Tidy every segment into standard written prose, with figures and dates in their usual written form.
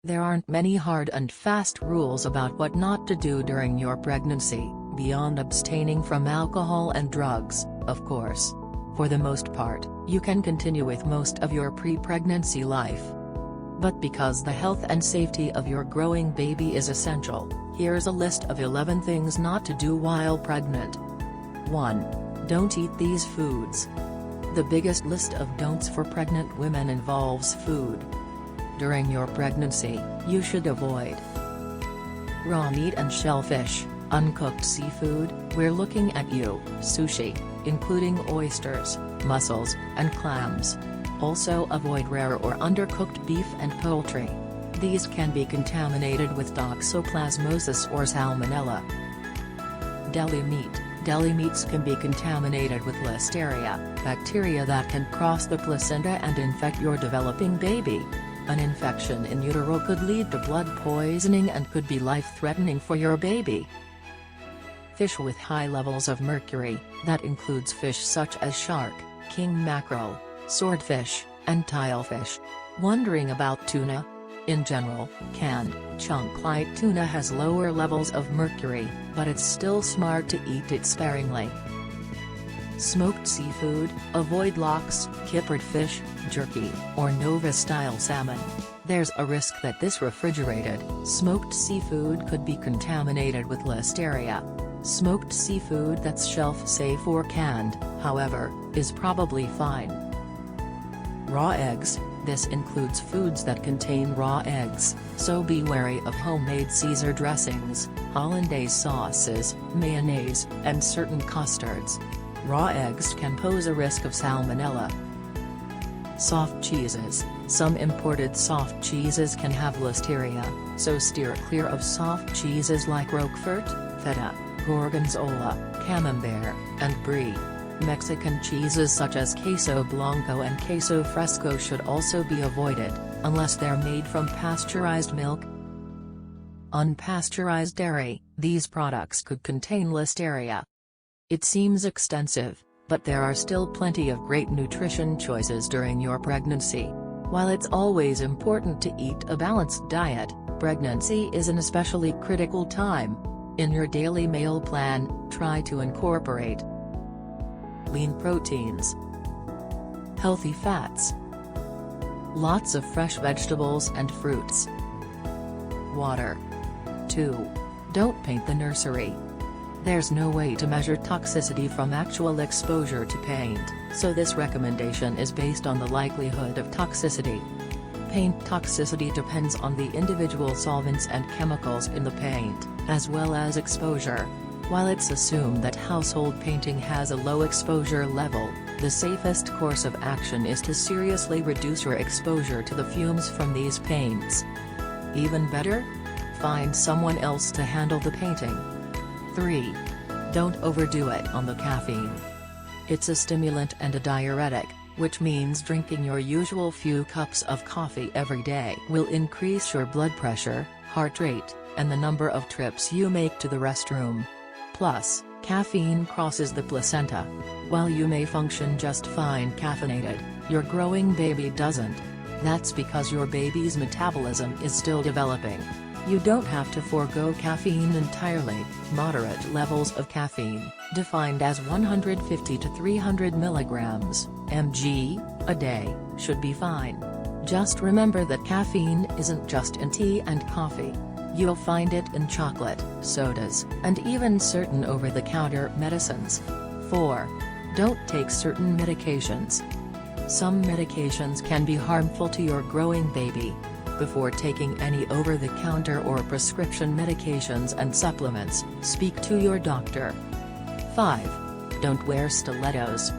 There aren't many hard and fast rules about what not to do during your pregnancy, beyond abstaining from alcohol and drugs, of course. For the most part, you can continue with most of your pre-pregnancy life. But because the health and safety of your growing baby is essential, here's a list of 11 things not to do while pregnant. 1. Don't eat these foods. The biggest list of don'ts for pregnant women involves food. During your pregnancy, you should avoid raw meat and shellfish, uncooked seafood, we're looking at you, sushi, including oysters, mussels, and clams. Also avoid rare or undercooked beef and poultry. These can be contaminated with toxoplasmosis or salmonella. Deli meat. Deli meats can be contaminated with listeria, bacteria that can cross the placenta and infect your developing baby. An infection in utero could lead to blood poisoning and could be life-threatening for your baby. Fish with high levels of mercury, that includes fish such as shark, king mackerel, swordfish, and tilefish. Wondering about tuna? In general, canned, chunk-like tuna has lower levels of mercury, but it's still smart to eat it sparingly. Smoked seafood, avoid lox, kippered fish, jerky, or Nova-style salmon. There's a risk that this refrigerated, smoked seafood could be contaminated with listeria. Smoked seafood that's shelf-safe or canned, however, is probably fine. Raw eggs. This includes foods that contain raw eggs, so be wary of homemade Caesar dressings, hollandaise sauces, mayonnaise, and certain custards. Raw eggs can pose a risk of salmonella. Soft cheeses. Some imported soft cheeses can have listeria, so steer clear of soft cheeses like Roquefort, Feta, Gorgonzola, Camembert, and Brie. Mexican cheeses such as queso blanco and queso fresco should also be avoided, unless they're made from pasteurized milk. Unpasteurized dairy. These products could contain listeria. It seems extensive, but there are still plenty of great nutrition choices during your pregnancy. While it's always important to eat a balanced diet, pregnancy is an especially critical time. In your daily meal plan, try to incorporate lean proteins, healthy fats, lots of fresh vegetables and fruits, water. 2. Don't paint the nursery. There's no way to measure toxicity from actual exposure to paint, so this recommendation is based on the likelihood of toxicity. Paint toxicity depends on the individual solvents and chemicals in the paint, as well as exposure. While it's assumed that household painting has a low exposure level, the safest course of action is to seriously reduce your exposure to the fumes from these paints. Even better? Find someone else to handle the painting. 3. Don't overdo it on the caffeine. It's a stimulant and a diuretic, which means drinking your usual few cups of coffee every day will increase your blood pressure, heart rate, and the number of trips you make to the restroom. Plus, caffeine crosses the placenta. While you may function just fine caffeinated, your growing baby doesn't. That's because your baby's metabolism is still developing. You don't have to forego caffeine entirely. Moderate levels of caffeine, defined as 150 to 300 mg/mg a day, should be fine. Just remember that caffeine isn't just in tea and coffee. You'll find it in chocolate, sodas, and even certain over-the-counter medicines. 4. Don't take certain medications. Some medications can be harmful to your growing baby. Before taking any over-the-counter or prescription medications and supplements, speak to your doctor. 5. Don't wear stilettos.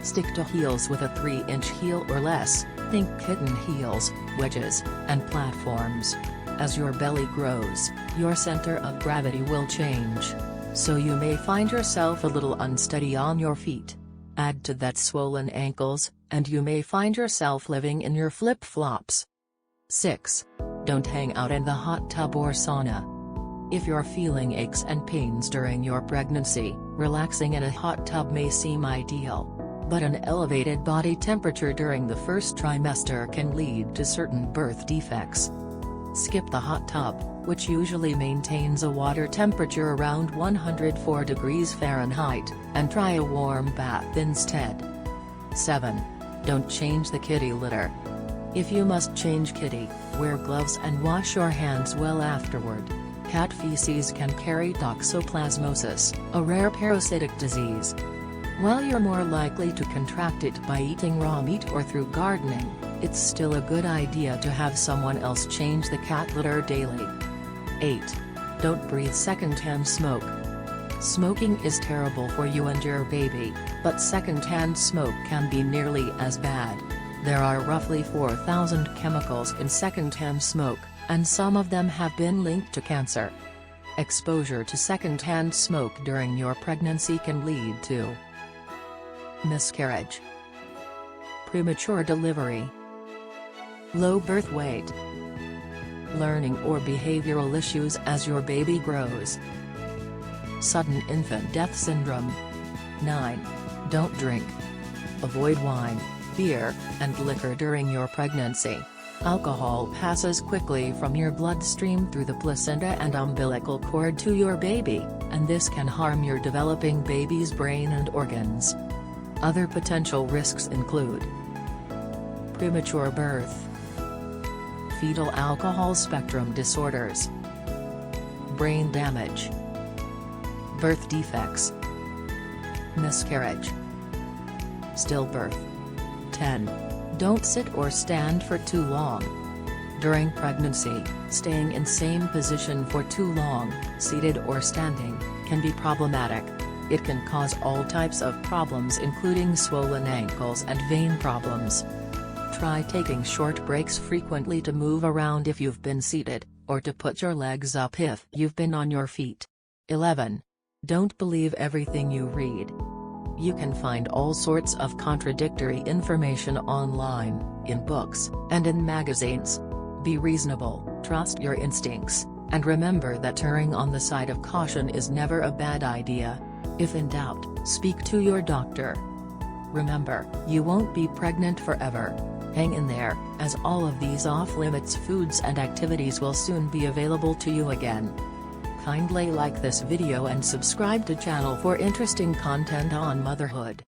Stick to heels with a 3-inch heel or less, think kitten heels, wedges, and platforms. As your belly grows, your center of gravity will change. So you may find yourself a little unsteady on your feet. Add to that swollen ankles, and you may find yourself living in your flip-flops. 6. Don't hang out in the hot tub or sauna. If you're feeling aches and pains during your pregnancy, relaxing in a hot tub may seem ideal. But an elevated body temperature during the first trimester can lead to certain birth defects. Skip the hot tub, which usually maintains a water temperature around 104 degrees Fahrenheit, and try a warm bath instead. 7. Don't change the kitty litter. If you must change kitty, wear gloves and wash your hands well afterward. Cat feces can carry toxoplasmosis, a rare parasitic disease. While you're more likely to contract it by eating raw meat or through gardening, it's still a good idea to have someone else change the cat litter daily. 8. Don't breathe secondhand smoke. Smoking is terrible for you and your baby, but secondhand smoke can be nearly as bad. There are roughly 4,000 chemicals in secondhand smoke, and some of them have been linked to cancer. Exposure to secondhand smoke during your pregnancy can lead to miscarriage, premature delivery, low birth weight, learning or behavioral issues as your baby grows, sudden infant death syndrome. 9. Don't drink. Avoid wine, beer, and liquor during your pregnancy. Alcohol passes quickly from your bloodstream through the placenta and umbilical cord to your baby, and this can harm your developing baby's brain and organs. Other potential risks include premature birth, fetal alcohol spectrum disorders, brain damage, birth defects, miscarriage, stillbirth. 10. Don't sit or stand for too long. During pregnancy, staying in same position for too long, seated or standing, can be problematic. It can cause all types of problems including swollen ankles and vein problems. Try taking short breaks frequently to move around if you've been seated, or to put your legs up if you've been on your feet. 11. Don't believe everything you read. You can find all sorts of contradictory information online, in books, and in magazines. Be reasonable, trust your instincts, and remember that erring on the side of caution is never a bad idea. If in doubt, speak to your doctor. Remember, you won't be pregnant forever. Hang in there, as all of these off-limits foods and activities will soon be available to you again. Kindly like this video and subscribe to channel for interesting content on motherhood.